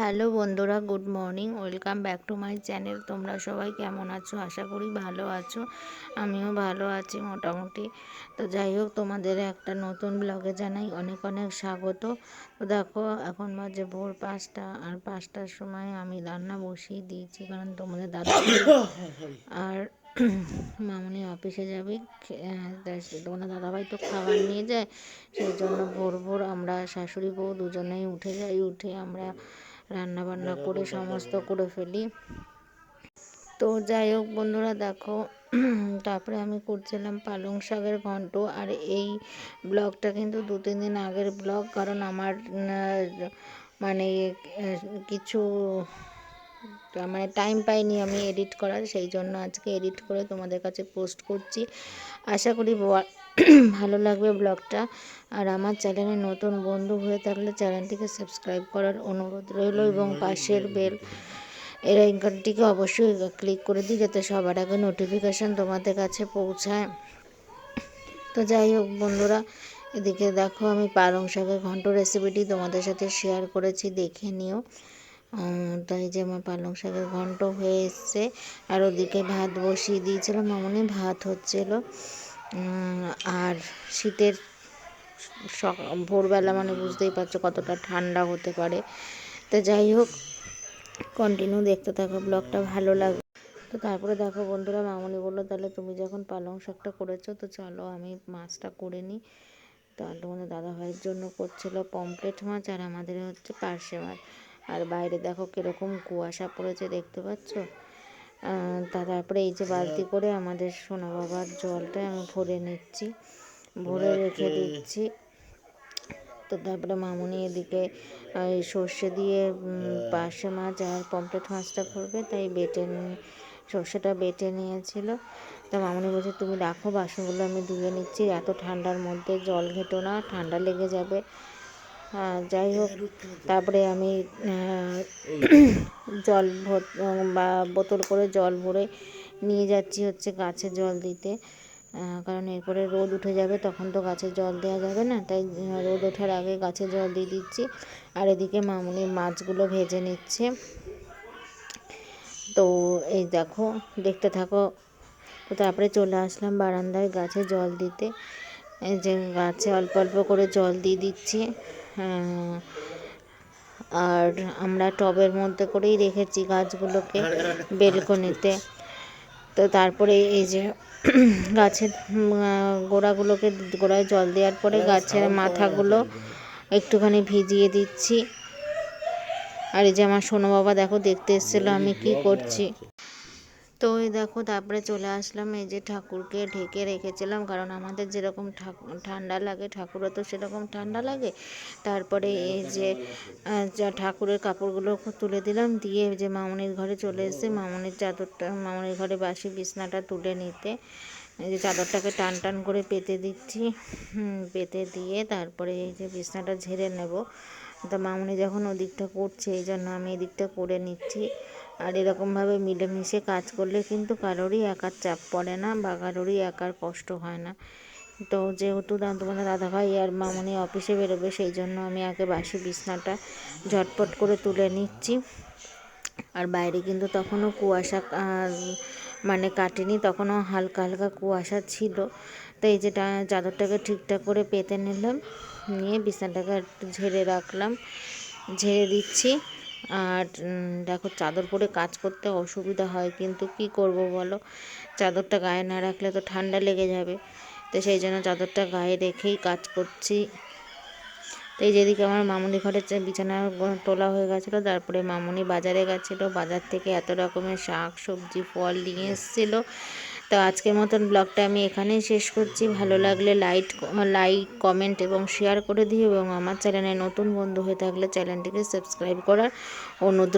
Hello বন্ধুরা, good morning. Welcome back to my channel. তোমরা সবাই কেমন আছো? আশা করি ভালো আছো। আমিও ভালো আছি মোটামুটি। তো যাই হোক, তোমাদের একটা নতুন ব্লগে জানাই অনেক অনেক স্বাগত। তো দেখো, এখন বাজে ভোর 5টা, আর 5টার সময় আমি রান্না বসিয়ে দিয়েছি, কারণ তোমাদের দাদা আর মামনি অফিসে যাবে। তোমাদের দাদাভাই তো খাবার নিয়ে যায়, সেই জন্য ভোর ভোর আমরা শাশুড়ি বউ দুজনেই উঠে যাই। উঠে আমরা রান্না বান্না করে সমস্ত করে ফেলি। তো যাই হোক বন্ধুরা, দেখো, তারপরে আমি করছিলাম পালং শাকের ঘন্ট। আর এই ব্লগটা কিন্তু 2-3 দিন আগের ব্লগ, কারণ আমার মানে কিছু মানে টাইম পাইনি আমি এডিট করার, সেই জন্য আজকে এডিট করে তোমাদের কাছে পোস্ট করছি। আশা করি ভালো লাগবে ব্লগটা। আর আমার চ্যানেলে নতুন বন্ধু হয়ে থাকলে চ্যানেলটিকে সাবস্ক্রাইব করার অনুরোধ রইল, এবং পাশের বেল আইকনটিকে অবশ্যই ক্লিক করে দিই, যাতে সবার আগে নোটিফিকেশান তোমাদের কাছে পৌঁছায়। তো যাই হোক বন্ধুরা, এদিকে দেখো, আমি পালং শাকের ঘন্ট রেসিপিটি তোমাদের সাথে শেয়ার করেছি, দেখে নিও। তাই যে আমার পালং শাকের ঘন্ট হয়ে এসছে, আর ওদিকে ভাত বসিয়ে দিয়েছিলাম, মামনি ভাত হচ্ছিল। আর শীতের ভোরবেলা, মানে বুঝতেই পারছো কতটা ঠান্ডা হতে পারে। তো যাই হোক, কন্টিনিউ দেখতে থাকো, ব্লগটা ভালো লাগবে। তো তারপরে দেখো বন্ধুরা, মামনি বললো, তাহলে তুমি যখন পালং শাকটা করেছো, তো চলো আমি মাছটা করে নিই। তো তোমাদের দাদাভাইয়ের জন্য করছিল পমফ্রেট মাছ, আর আমাদের হচ্ছে পার্শে মাছ। আর বাইরে দেখো কীরকম কুয়াশা পড়েছে, দেখতে পাচ্ছ। তারপরে এই যে বালতি করে আমাদের সোনা বাবার জলটা আমি ভরে নিচ্ছি, ভরে রেখে দিচ্ছি। তো তারপরে মামনি এদিকে সর্ষে দিয়ে পার্শে মাছ আর পমফ্রেট মাছটা করবে, তাই সর্ষেটা বেটে নিয়েছিল। তা মামনি বলছে, তুমি রাখো, বাসনগুলো আমি ধুয়ে নিচ্ছি, এত ঠান্ডার মধ্যে জল ঘেটো না, ঠান্ডা লেগে যাবে। যাই হোক, তারপরে আমি জল বা বোতল করে জল ভরে নিয়ে যাচ্ছি হচ্ছে গাছে জল দিতে, কারণ এরপরে রোদ উঠে যাবে, তখন তো গাছে জল দেওয়া যাবে না, তাই রোদ ওঠার আগে গাছে জল দিয়ে দিচ্ছি। আর এদিকে মামনি মাছগুলো ভেজে নিচ্ছে। তো এই দেখো, দেখতে থাকো। তো তারপরে চলে আসলাম বারান্দায় গাছে জল দিতে। এই যে গাছে অল্প অল্প করে জল দিয়ে দিচ্ছি। আর আমরা টবের মধ্যে করেই রেখেছি গাছগুলোকে, বেলকনিতে। তো তারপরে এই যে গাছের গোড়ায় জল দেওয়ার পরে গাছের মাথাগুলো একটুখানি ভিজিয়ে দিচ্ছি। আর এই যে আমার সোনু বাবা দেখো দেখতে এসেছিলো আমি কি করছি। তো এই দেখো, তারপরে চলে আসলাম, এই যে ঠাকুরকে ঢেকে রেখেছিলাম, কারণ আমাদের যেরকম ঠান্ডা লাগে, ঠাকুরও তো সেরকম ঠান্ডা লাগে। তারপরে এই যে ঠাকুরের কাপড়গুলো তুলে দিলাম, দিয়ে যে মামনির ঘরে চলে এসে মামনির চাদরটা, মামনির ঘরে বাসি বিছনাটা তুলে নিতে, এই যে চাদরটাকে টান টান করে পেতে দিচ্ছি। পেতে দিয়ে তারপরে এই যে বিছনাটা ঝেড়ে নেব। তা মামনি যখন ওদিকটা করছে, এই জন্য আমি এদিকটা করে নিচ্ছি। আর এরকমভাবে মিলেমিশে কাজ করলে কিন্তু কারোরই একার চাপ পড়ে না, বা কারোরই একার কষ্ট হয় না। তো যেহেতু তোমাদের দাদাভাই আর মামনি অফিসে বেরোবে, সেই জন্য আমি আগে বাসি বিছনাটা ঝটপট করে তুলে নিচ্ছি। আর বাইরে কিন্তু তখনও কুয়াশা মানে কাটেনি, তখনও হালকা হালকা কুয়াশা ছিল। তো এই যে চাদরটাকে ঠিকঠাক করে পেতে নিলাম, নিয়ে বিছানাটাকে একটু ঝেড়ে রাখলাম, ঝেড়ে দিচ্ছি। আর দেখো, চাদর পরে কাজ করতে অসুবিধা হয়, কিন্তু কি করব বলো, চাদরটা গায়ে না রাখলে তো ঠান্ডা লেগে যাবে। তো সেই জন্য চাদরটা গায়ে রেখেই কাজ করছি। তো এই যেদিকে আমার মামনি ঘরের বিছানা তোলা হয়ে গেছিলো, তারপরে মামনি বাজারে গেছিলো, বাজার থেকে এত রকমের শাক সবজি ফল নিয়ে এসেছিলো। তো আজকের মতন ব্লগটা আমি এখানেই শেষ করছি। ভালো লাগলে লাইক কমেন্ট এবং শেয়ার করে দিও, এবং আমার চ্যানেলে নতুন বন্ধু হয়ে থাকলে চ্যানেলটিকে সাবস্ক্রাইব করার অনুরোধ